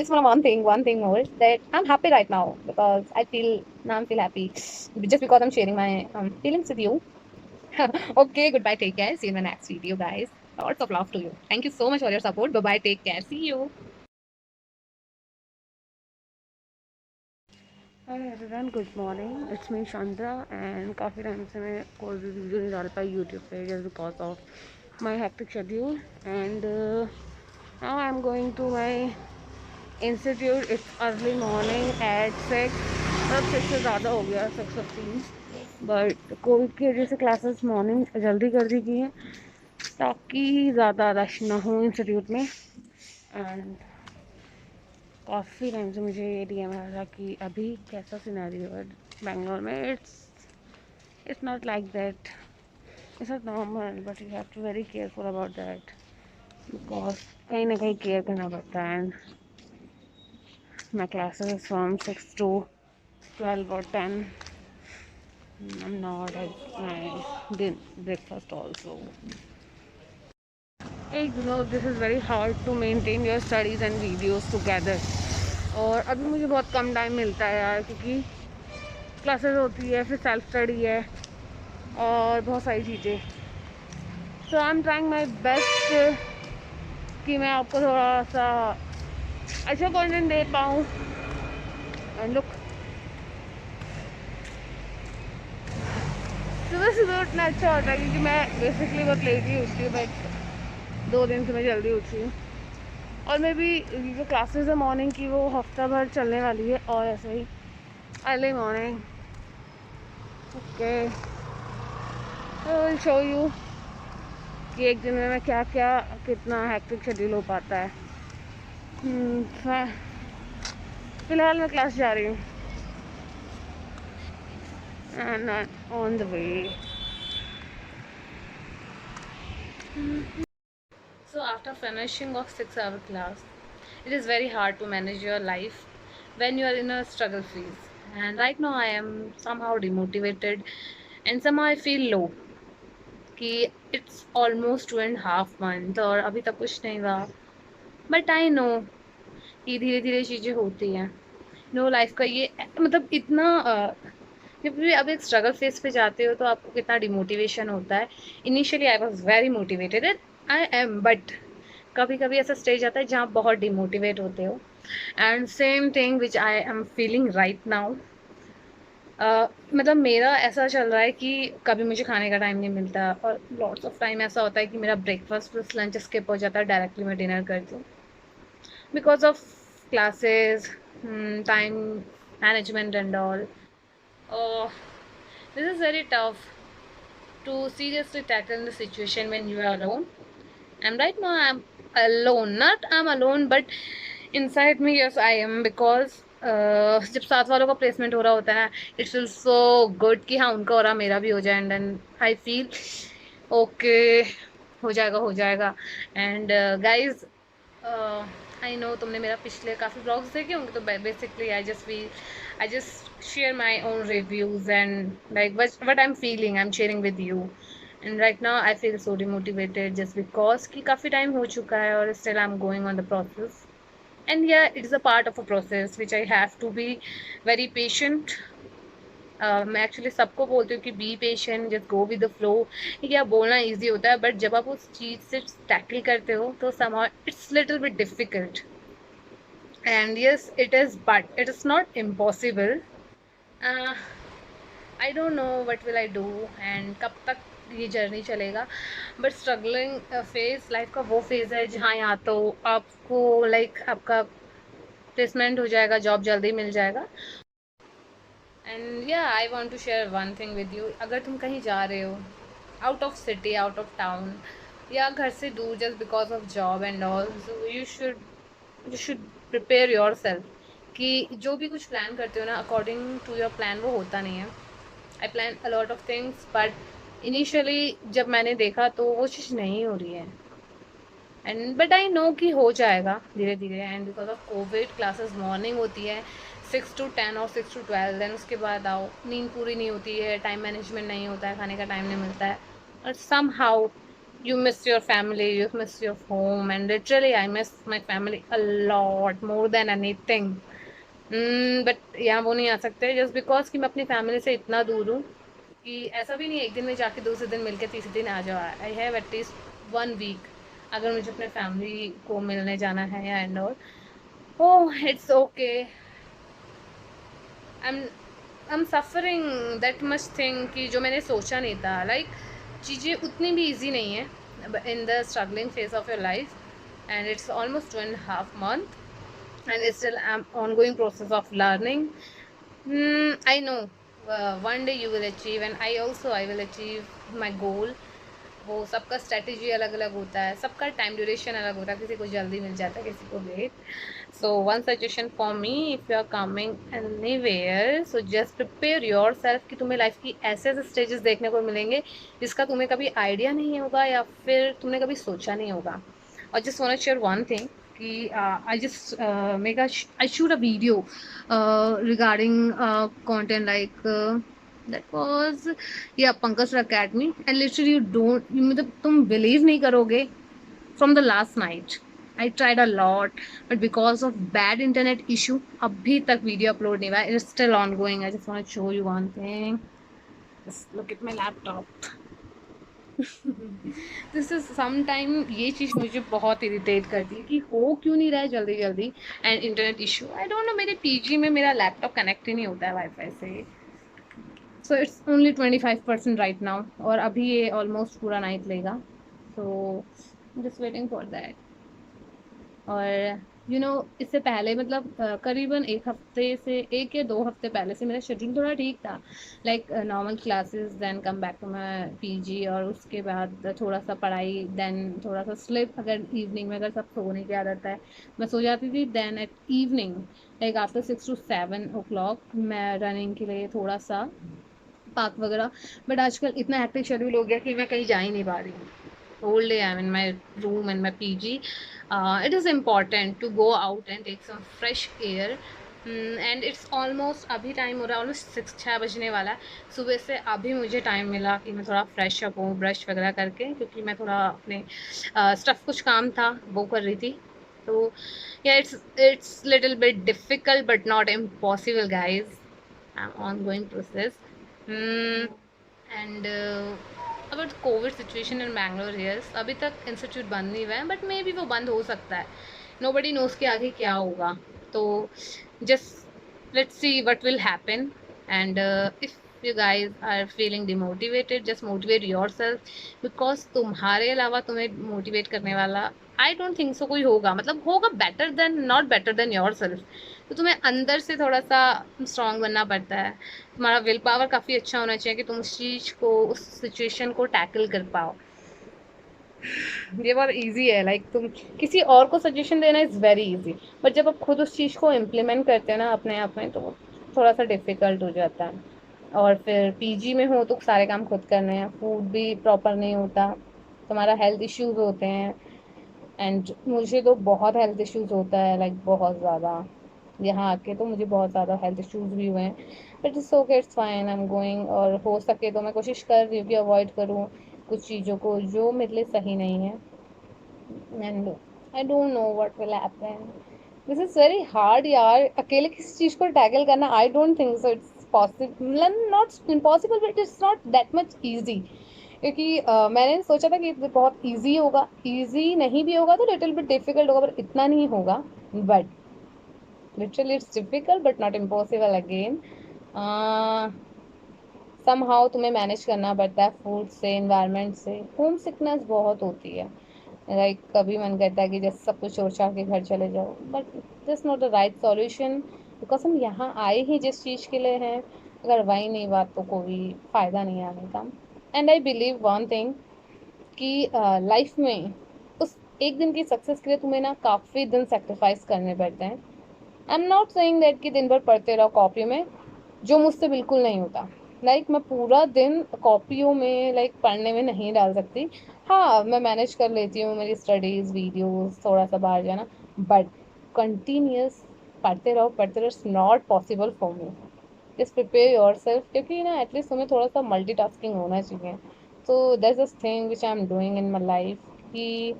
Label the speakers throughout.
Speaker 1: just one thing more, that I'm happy right now because I feel happy just because I'm sharing my feelings with you. Okay, goodbye, take care. See you in the next video, guys. Lots of love to you. Thank you so much for your support. Bye bye, take care. See you.
Speaker 2: Hi everyone, good morning. It's me Shantra and काफ़ी time से मैं कोई भी video नहीं डाल पाई YouTube पे just because of my hectic schedule and now I am going to my institute. It's early morning at 6, अब 6 से ज़्यादा हो गया, 6:15, बट कोविड की वजह से क्लासेस मॉर्निंग जल्दी कर दी गई हैं ताकि ज़्यादा रश ना हो इंस्टीट्यूट में। एंड काफ़ी टाइम से मुझे ये डीएम आ रहा कि अभी कैसा सिनेरियो है बैंगलोर में। It's not like that, it's not normal, but you have to very careful about that because कहीं ना कहीं केयर करना पड़ता है। And my classes from 6 to 12 or 10. I'm not at my breakfast also. You know, this is very hard to maintain your studies and videos together. और अभी मुझे बहुत कम टाइम मिलता है यार, क्योंकि क्लासेस होती है, फिर सेल्फ स्टडी है और बहुत सारी चीज़ें। So I am trying my best कि मैं आपको थोड़ा सा अच्छा कंटेंट दे पाऊँ। एंड लुक, सुबह सुबह उठना अच्छा होता है क्योंकि मैं बेसिकली बहुत लेट ही उठती हूँ, बट 2 दिन से मैं जल्दी उठी हूँ। और मैं भी जो क्लासेस है मॉर्निंग की वो हफ्ता भर चलने वाली है और ऐसे ही early morning. Okay, I will show you कि एक दिन में मैं क्या क्या कितना हैक्टिक शेड्यूल हो पाता है। फ़िलहाल मैं क्लास जा रही हूँ and on the way. So after finishing of 6 hour class, it is very hard to manage your life when you are in a struggle phase. And right now I am somehow demotivated and somehow I feel low कि it's almost 2.5 months और अभी तक कुछ नहीं हुआ। But I know कि धीरे धीरे चीज़ें होती हैं। नो लाइफ का ये मतलब इतना जब भी आप एक स्ट्रगल फेज पे जाते हो तो आपको कितना डिमोटिवेशन होता है। Initially I was very motivated, I am, but कभी कभी ऐसा स्टेज आता है जहाँ आप बहुत डिमोटिवेट होते हो। And same thing which I am feeling right now. मतलब मेरा ऐसा चल रहा है कि कभी मुझे खाने का टाइम नहीं मिलता और लॉट्स ऑफ टाइम ऐसा होता है कि मेरा ब्रेकफास्ट प्लस लंच स्किप हो जाता है, डायरेक्टली मैं डिनर करती हूँ because of classes, time management and all. This is very tough to seriously tackle the situation when you are alone. And right now I'm alone. Not I'm alone, but inside me, yes, I am because जब साथ वालों का placement हो रहा होता है, it's feel so good कि हाँ उनका हो रहा मेरा भी हो जाए। And then I feel okay, हो जाएगा हो जाएगा। एंड गाइज, आई नो तुमने मेरा पिछले काफ़ी ब्लॉग्स देखे होंगे, तो basically I just share my own reviews and like what I am feeling I am sharing with you. And right now I feel so demotivated just because कि काफ़ी time हो चुका है और still I am going on the process. And yeah it's a part of a process which I have to be very patient. मैं actually सबको बोलती हूँ कि be patient, just go with the flow. क्या बोलना ईजी होता है, but जब आप उस चीज़ से टैकल करते हो तो somehow it's little bit difficult. And yes it is, but it is not impossible. I don't know what will I do and कब तक ये जर्नी चलेगा। बट स्ट्रगलिंग फेज लाइफ का वो फेज़ है जहाँ या तो आपको लाइक आपका प्लेसमेंट हो जाएगा, जॉब जल्दी मिल जाएगा। And yeah I want to share one thing with you. अगर तुम कहीं जा रहे हो out of city, out of town या घर से दूर just because of job and all, so you should prepare yourself कि जो भी कुछ प्लान करते हो ना, अकॉर्डिंग टू योर प्लान वो होता नहीं है। I plan a lot of things, but initially जब मैंने देखा तो वो चीज़ नहीं हो रही है। एंड बट आई नो कि हो जाएगा धीरे धीरे। And because of Covid classes morning होती है 6 to 10 और 6 to 12, देन उसके बाद आओ, नींद पूरी नहीं होती है, टाइम मैनेजमेंट नहीं होता है, खाने का टाइम नहीं मिलता है, और somehow you miss your family, you miss your home, and literally I miss my family a lot more than anything. But यहाँ वो नहीं आ सकते जस्ट बिकॉज कि मैं अपनी फैमिली से इतना दूर हूँ कि ऐसा भी नहीं है एक दिन में जाके दूसरे दिन मिलके तीसरे दिन आ जाओ. आई हैव एटलीस्ट 1 वीक अगर मुझे अपने फैमिली को मिलने जाना है या and all. Oh it's okay. I am suffering that much thing कि जो मैंने सोचा नहीं था. लाइक चीज़ें उतनी भी ईजी नहीं है in the struggling phase of your life, and it's almost 2.5 month, and it's still I'm ongoing process of learning. I know one day you will achieve, and I will achieve my goal. वो सबका strategy अलग अलग होता है, सबका time duration अलग होता है, किसी को जल्दी मिल जाता है, किसी को late. So one suggestion for me, if you are coming anywhere, so just prepare yourself कि तुम्हें लाइफ की ऐसे ऐसे स्टेजेस देखने को मिलेंगे जिसका तुम्हें कभी आइडिया नहीं होगा या फिर तुमने कभी सोचा नहीं होगा. और just want to share one thing कि I just I shoot a video regarding content like that was yeah Pankaj Academy, and literally मतलब तुम believe नहीं करोगे. From the last night I tried a lot, but because of bad internet issue अभी तक video upload नहीं हुआ. It's still ongoing. I just want to show you one thing. Just look at my laptop. This is some time ये चीज़ मुझे बहुत irritate करती है कि हो क्यों नहीं रहा है जल्दी जल्दी. And internet issue, I don't no, मेरे पीजी में मेरा लैपटॉप कनेक्ट ही नहीं होता है वाईफाई से. So it's only 25% right now, और अभी ये ऑलमोस्ट पूरा नाइट लेगा. So just waiting for that. और इससे पहले मतलब करीबन 1 या 2 हफ्ते पहले से मेरा शेड्यूल थोड़ा ठीक था. Like normal classes, then come back to my PG, और उसके बाद थोड़ा सा पढ़ाई, देन थोड़ा सा स्लिप. अगर इवनिंग में अगर सब सोने की आदत है मैं सो जाती थी. Then at evening like after 6 to 7 o'clock मैं रनिंग के लिए थोड़ा सा पार्क वगैरह. बट आजकल इतना हेक्टिक शेड्यूल हो गया कि मैं कहीं जा ही नहीं पा रही हूँ. whole day I'm in my room in my PG. It is important to go out and take some fresh air. And it's almost अभी टाइम हो रहा है ऑलमोस्ट 6 बजने वाला है. सुबह से अभी मुझे टाइम मिला कि मैं थोड़ा फ्रेश अप हूँ ब्रश वगैरह करके, क्योंकि मैं थोड़ा अपने स्टफ़ कुछ काम था वो कर रही थी. तो yeah it's little bit difficult but not impossible guys. I am ongoing process. And about Covid situation in Bangalore here's, अभी तक इंस्टीट्यूट बंद नहीं हुआ है, बट मे बी वो बंद हो सकता है. नोबडी नोज़ के आगे क्या होगा. तो just let's see what will happen. And if you guys are feeling demotivated, just motivate yourself, because तुम्हारे अलावा तुम्हें मोटिवेट करने वाला आई डोंट थिंक सो कोई होगा. मतलब होगा better than, not better than your self. तो तुम्हें अंदर से थोड़ा सा स्ट्रांग बनना पड़ता है. तुम्हारा विल पावर काफ़ी अच्छा होना चाहिए कि तुम उस चीज़ को, उस सिचुएशन को टैकल कर पाओ. ये बहुत इजी है. लाइक तुम किसी और को सजेशन देना इज़ वेरी इजी, बट जब आप खुद उस चीज़ को इम्प्लीमेंट करते हैं ना अपने आप में, तो थोड़ा सा डिफ़िकल्ट हो जाता है. और फिर पीजी में हो तो सारे काम खुद करने हैं, फूड भी प्रॉपर नहीं होता, तुम्हारा हेल्थ इश्यूज़ होते हैं. एंड मुझे तो बहुत हेल्थ इश्यूज़ होता है, लाइक बहुत ज़्यादा. यहाँ आके तो मुझे बहुत ज़्यादा हेल्थ इश्यूज़ भी हुए हैं. But it's okay, it's fine, I am going. और हो सके तो मैं कोशिश कर रही हूँ कि अवॉइड करूँ कुछ चीज़ों को जो मेरे लिए सही नहीं है. And I don't know what will happen. This is very hard यार, अकेले किसी चीज़ को टैकल करना. I don't think so it's possible, not impossible, but it's not that much easy. क्योंकि मैंने सोचा था कि बहुत ईजी होगा. ईजी नहीं भी होगा तो लिटिल बिट डिफिकल्ट होगा, पर इतना नहीं होगा. But literally it's difficult but not impossible again. Somehow तुम्हें मैनेज करना पड़ता है फूड से, इन्वायरमेंट से. होम सिकनेस बहुत होती है. लाइक कभी मन करता है कि जैसे सब कुछ छोड़ छाड़ के घर चले जाओ, but this not the right solution. Because हम यहाँ आए ही जिस चीज़ के लिए हैं, अगर वही नहीं बात तो कोई फ़ायदा नहीं आने का. And I believe one thing कि लाइफ में उस एक दिन की सक्सेस के लिए तुम्हें ना काफ़ी दिन सेक्रीफाइस करने पड़ते हैं. आई एम नॉट सेइंग दैट कि दिन भर पढ़ते रहो कॉपी में, जो मुझसे बिल्कुल नहीं होता. लाइक मैं पूरा दिन कॉपियों में लाइक पढ़ने में नहीं डाल सकती. हाँ, मैं मैनेज कर लेती हूँ मेरी स्टडीज़, वीडियोज़, थोड़ा सा बाहर जाना. बट कंटिन्यूस पढ़ते रहो, it's not possible for me. Just prepare your self, क्योंकि ना एटलीस्ट तुम्हें थोड़ा सा मल्टीटास्किंग होना चाहिए.
Speaker 1: So there's this thing which I'm doing in my life कि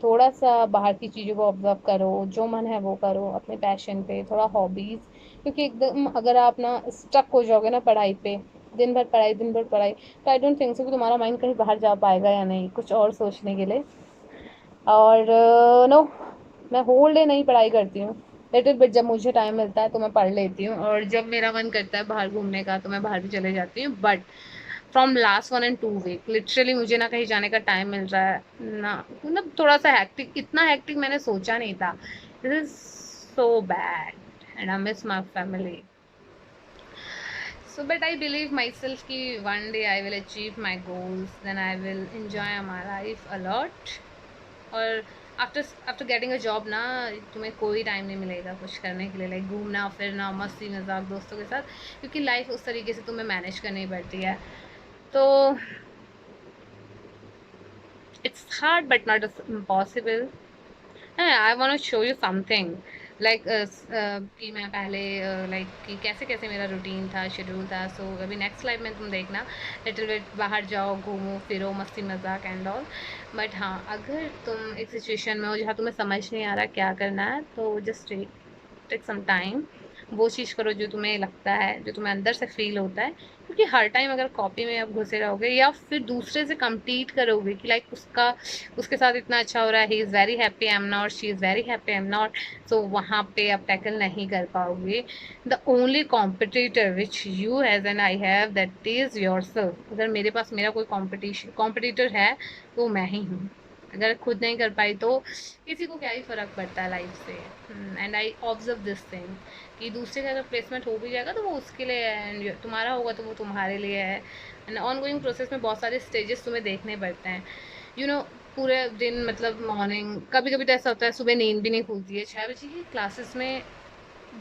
Speaker 1: थोड़ा सा बाहर की चीज़ों को ऑब्जर्व करो, जो मन है वो करो, अपने पैशन पे थोड़ा हॉबीज़, क्योंकि एकदम अगर आप ना स्टक हो जाओगे ना पढ़ाई पे, दिन भर पढ़ाई, तो आई डोंट थिंक सो कि तुम्हारा माइंड कहीं बाहर जा पाएगा या नहीं कुछ और सोचने के लिए। और नो, मैं होल डे नहीं पढ़ाई करती हूँ, लिटिल बिट जब मुझे टाइम मिलता है तो मैं पढ़ लेती हूँ, और जब मेरा मन करता है बाहर घूमने का तो मैं बाहर भी चले जाती हूँ। But from last 1 and 2 week literally मुझे ना कहीं जाने का टाइम मिल रहा है ना, मतलब थोड़ा सा हैक्टिक, इतना हैक्टिक मैंने सोचा नहीं था। This is so bad and I miss my family. So, but I believe myself कि one day I will achieve my goals, then I will enjoy my life a lot. और after getting a job ना, तुम्हें कोई time नहीं मिलेगा कुछ करने के लिए, लाइक घूमना फिरना मस्ती मजाक दोस्तों के साथ, क्योंकि लाइफ उस तरीके से तुम्हें मैनेज करनी पड़ती है। तो it's hard but not impossible. I want to show you something, like कि मैं पहले लाइक कि कैसे कैसे मेरा रूटीन था, शेड्यूल था। सो अभी नेक्स्ट लाइफ में तुम देखना, लिटिल बिट बाहर जाओ, घूमो फिरो, मस्ती मजाक एंड ऑल। बट हाँ, अगर तुम एक सिचुएशन में हो जहाँ तुम्हें समझ नहीं आ रहा क्या करना है, तो जस्ट टेक सम टाइम, वो चीज़ करो जो तुम्हें लगता है, जो तुम्हें अंदर से फील होता है। क्योंकि हर टाइम अगर कॉपी में आप घुसे रहोगे या फिर दूसरे से कम्पीट करोगे कि लाइक उसका, उसके साथ इतना अच्छा हो रहा है, he is very happy, I am not, she is very happy, I am not, so वहाँ पे आप टैकल नहीं कर पाओगे। The only competitor which you has and I have, that is yourself. अगर मेरे पास मेरा कोई कॉम्पिटिटर है तो मैं ही हूँ। अगर खुद नहीं कर पाई तो किसी को क्या ही फ़र्क पड़ता है लाइफ से। And I observe this thing कि दूसरे का अगर प्लेसमेंट हो भी जाएगा तो वो उसके लिए है, एंड तुम्हारा होगा तो वो तुम्हारे लिए है। एंड ऑन गोइंग प्रोसेस में बहुत सारे स्टेजेस तुम्हें देखने पड़ते हैं, यू नो। पूरे दिन मतलब मॉर्निंग, कभी कभी तो ऐसा होता है सुबह नींद भी नहीं खुलती है 6 बजे की क्लासेस में।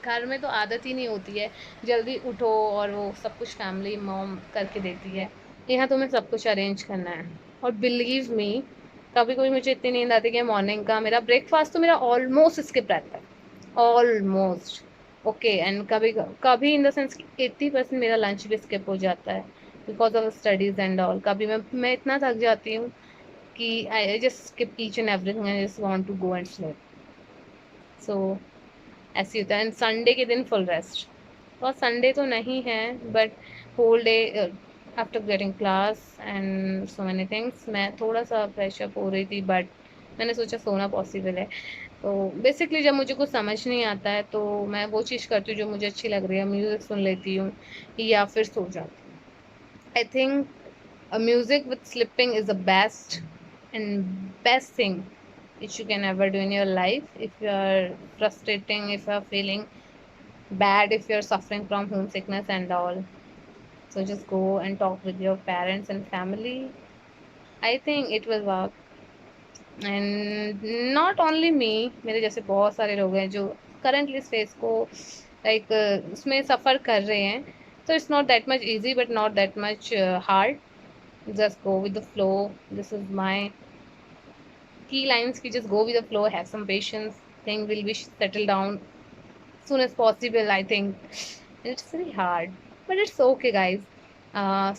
Speaker 1: घर में तो आदत ही नहीं होती है जल्दी उठो, और वो सब कुछ फैमिली मॉम करके देती है। यहाँ तुम्हें सब कुछ अरेंज करना है। और बिलीव मी, कभी कभी मुझे इतनी नींद आती है कि मॉर्निंग का मेरा ब्रेकफास्ट तो मेरा ऑलमोस्ट स्किप रहता है, ऑलमोस्ट। ओके, एंड कभी कभी इन द सेंस कि 80% मेरा लंच भी स्किप हो जाता है because of studies and all. कभी मैं इतना थक जाती हूँ कि I just skip each and everything, I just want to go and sleep. So ऐसे ही होता है। एंड संडे के दिन फुल रेस्ट, और संडे तो नहीं है but whole day after getting class and so many things, मैं थोड़ा सा फ्रेशअप हो रही थी, बट मैंने सोचा सोना पॉसिबल है। तो बेसिकली जब मुझे कुछ समझ नहीं आता है तो मैं वो चीज़ करती हूँ जो मुझे अच्छी लग रही है, म्यूज़िक सुन लेती हूँ या फिर सो जाती हूँ। I think music with sleeping is the best thing which you can ever do in your life. If you are frustrating, if you are feeling bad, if you are suffering from homesickness and all, so just go and talk with your parents and family. I think it will work. And not only me, मेरे जैसे बहुत सारे लोग हैं जो currently इस face को like उसमें सफ़र कर रहे हैं। So it's not that much easy but not that much hard. Just go with the flow. This is my key lines ki just go with the flow, have some patience, thing will be settled down soon as possible, I think. It's very hard, but it's okay, guys.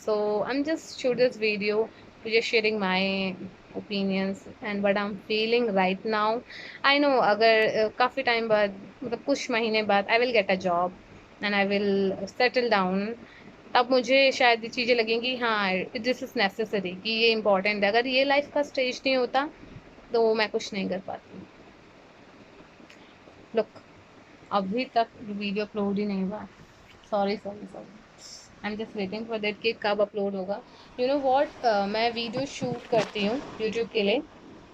Speaker 1: So I'm just shoot this video to just sharing my opinions and what I'm feeling right now. I know अगर काफ़ी time बाद, मतलब कुछ महीने बाद I will get a job and I will settle down, तब मुझे शायद ये चीज़ें लगेंगी हाँ दिस इज़ नेसेसरी, कि ये इम्पोर्टेंट है। अगर ये लाइफ का स्टेज नहीं होता तो मैं कुछ नहीं कर पाती। लुक, अभी तक वीडियो अपलोड ही नहीं हुआ। Sorry sorry sorry, I am just waiting for that कि कब अपलोड होगा। यू नो वॉट, मैं वीडियो शूट करती हूँ यूट्यूब के लिए,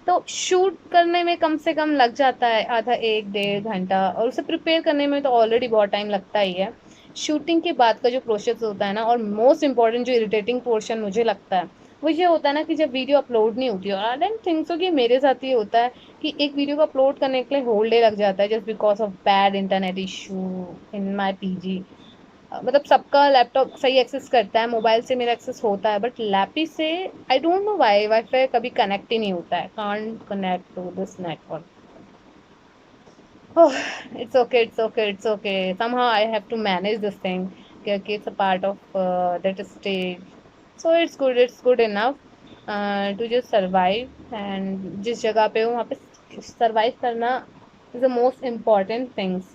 Speaker 1: तो शूट करने में कम से कम लग जाता है आधा 1 डेढ़ घंटा, और उसे प्रिपेयर करने में तो ऑलरेडी बहुत टाइम लगता ही है। शूटिंग के बाद का जो प्रोसेस होता है ना, और मोस्ट इम्पॉर्टेंट जो इरिटेटिंग पोर्शन मुझे लगता है वो ये होता है ना कि जब वीडियो अपलोड नहीं होती है। और आई डोंट थिंक सो कि मेरे साथ ये होता है कि एक वीडियो को अपलोड करने के लिए होल डे लग जाता है just because of bad internet issue in my PG. मतलब सबका लैपटॉप सही एक्सेस करता है, मोबाइल से मेरा एक्सेस होता है, बट लैपी से I don't know why wifi कभी कनेक्ट ही नहीं होता है, can't connect to this network. Oh, it's okay, it's okay, it's okay. Somehow I have to manage this thing. Okay, it's a part of that stage. So it's good enough to just survive, and जिस जगह पे हो वहाँ पे survive करना is the most important things.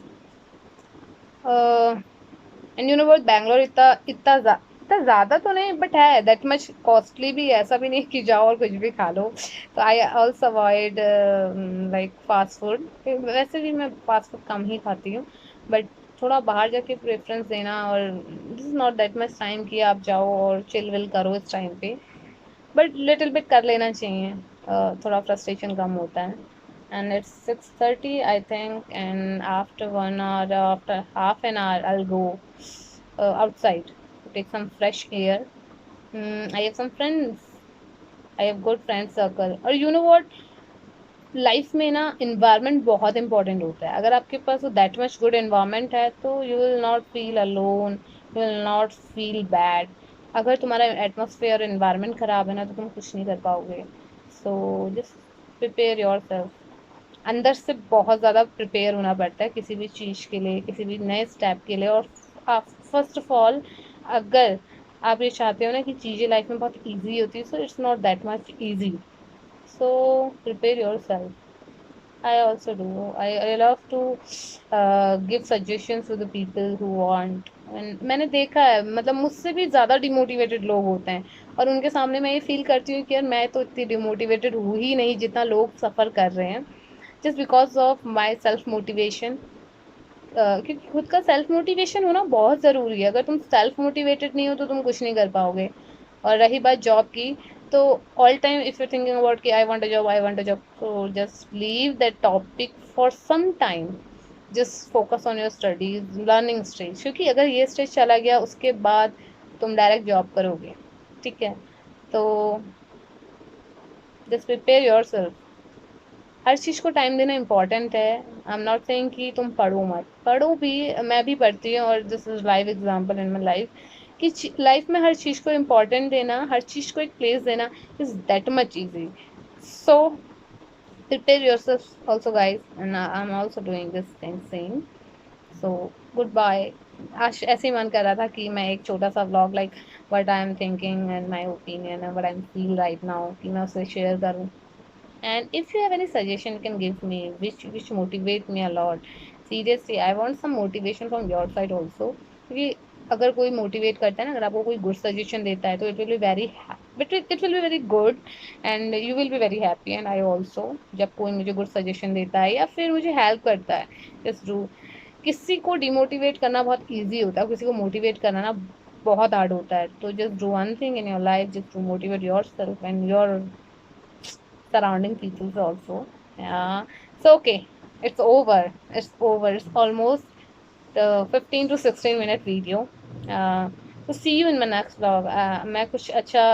Speaker 1: And you know what, Bangalore इतना ज़्यादा तो नहीं, बट है दैट मच कॉस्टली भी है। ऐसा भी नहीं कि जाओ और कुछ भी खा लो। तो I also avoid like fast food. वैसे भी मैं फास्ट फूड कम ही खाती हूँ, बट थोड़ा बाहर जाके प्रेफरेंस देना, और this is not that much time कि आप जाओ और चिल विल करो इस टाइम पे, बट लिटिल बिट कर लेना चाहिए। थोड़ा फ्रस्ट्रेशन कम होता है। And it's 6:30 I think, and after 1 hour, after half an hour, I'll go outside to take some fresh air. I have some friends. I have good friend circle. और you know what, life में ना environment बहुत important होता है। अगर आपके पास that much good environment है तो you will not feel alone, you will not feel bad. अगर तुम्हारा एटमोसफेयर इन्वायरमेंट खराब है ना तो तुम कुछ नहीं कर पाओगे। सो जस्ट प्रिपेयर योर सेल्फ। अंदर से बहुत ज़्यादा प्रिपेयर होना पड़ता है किसी भी चीज़ के लिए, किसी भी नए स्टेप के लिए। और फर्स्ट ऑफ ऑल, अगर आप ये चाहते हो ना कि चीज़ें लाइफ में बहुत ईजी होती है, so it's not that much easy. So prepare yourself. I also do. I love to give suggestions to the people who want. And मैंने देखा है, मतलब मुझसे भी ज़्यादा डिमोटिवेटेड लोग होते हैं, और उनके सामने मैं ये फील करती हूँ कि यार मैं तो इतनी डिमोटिवेटेड हूँ ही नहीं जितना लोग सफ़र कर रहे हैं, just because of my self motivation. क्योंकि खुद का सेल्फ मोटिवेशन होना बहुत ज़रूरी है। अगर तुम सेल्फ मोटिवेटेड नहीं हो तो तुम कुछ नहीं कर पाओगे। और रही बात जॉब की, तो all time if you thinking about कि I want a job, I want a job, तो just leave that topic for some time. Just focus on your studies, learning stage, क्योंकि अगर ये स्टेज चला गया उसके बाद तुम डायरेक्ट जॉब करोगे। ठीक है, तो जस्ट प्रिपेयर योर सेल्फ। हर चीज़ को टाइम देना इम्पॉर्टेंट है। आई एम नॉट सेइंग कि तुम पढ़ो मत, पढ़ो भी। मैं भी पढ़ती हूँ, और this is live example in my life कि लाइफ में हर चीज़ को इम्पॉर्टेंट देना, हर चीज़ को एक प्लेस देना is that much easy. So prepare yourself also guys, and I'm also doing this thing same. So goodbye. आज ऐसे ही मन कर रहा था कि मैं एक छोटा सा vlog like what I am thinking and my opinion and what I am feel right now कि मैं उसे शेयर करूँ। And if you have any suggestion, you can give me, which motivate me a lot. Seriously, I want some motivation from your side also. क्योंकि अगर कोई motivate करता है ना, अगर आपको कोई गुड सजेशन देता है तो it will be very, but it will be very good, and you will be very happy and I also. जब कोई मुझे गुड सजेशन देता है या फिर मुझे हेल्प करता है, जस्ट डू। किसी को डिमोटिवेट करना बहुत ईजी होता है, किसी को मोटिवेट करना ना बहुत हार्ड होता है। तो just do one thing in your life, just to motivate yourself and your surrounding peoples also. Yeah. So okay, it's over. It's over. It's almost 15 to 16 minute video. So see you in my next vlog. मैं कुछ अच्छा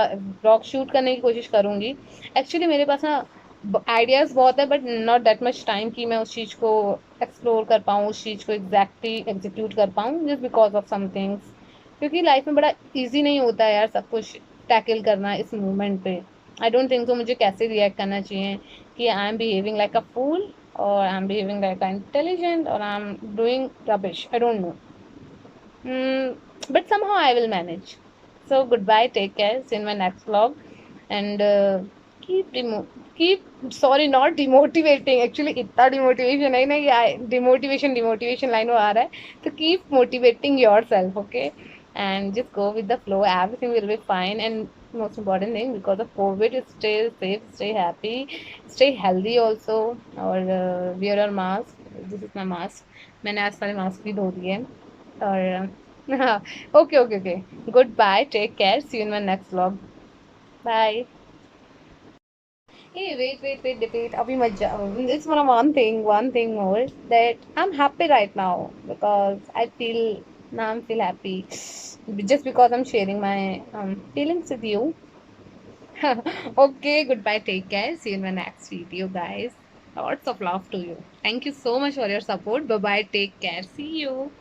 Speaker 1: vlog shoot करने की कोशिश करूँगी। Actually मेरे पास ना ideas बहुत है, but not that much time कि मैं उस चीज़ को एक्सप्लोर कर पाऊँ, उस चीज़ को एग्जैक्टली एग्जीक्यूट कर पाऊँ, just because of some things. क्योंकि लाइफ में बड़ा ईजी नहीं होता है यार सब कुछ टैकल करना इस मोमेंट पे। आई डोंट थिंक तो मुझे कैसे रिएक्ट करना चाहिए, कि I am behaving like a fool, और I am behaving like a intelligent, और I am doing rubbish, I don't know. But somehow I will manage. So goodbye, take care, see you in my next vlog, and keep keep, sorry, not demotivating, actually इतना demotivation है ना, ये demotivation line आ रहा है, तो keep motivating yourself, okay, and just go with the flow, everything will be fine. And most important thing, because of COVID, stay safe, stay happy, stay healthy also, और wear your mask. This is my mask, मैंने आज सारे mask भी धो दिए। और हाँ, okay okay okay, goodbye, take care, see you in my next vlog, bye. Hey, wait, अभी मत जाओ। It's one thing more, that I'm happy right now because I feel, now I feel happy just because I'm sharing my feelings with you. Okay, goodbye, take care, see you in my next video, guys. Lots of love to you. Thank you so much for your support. Bye bye, take care, see you.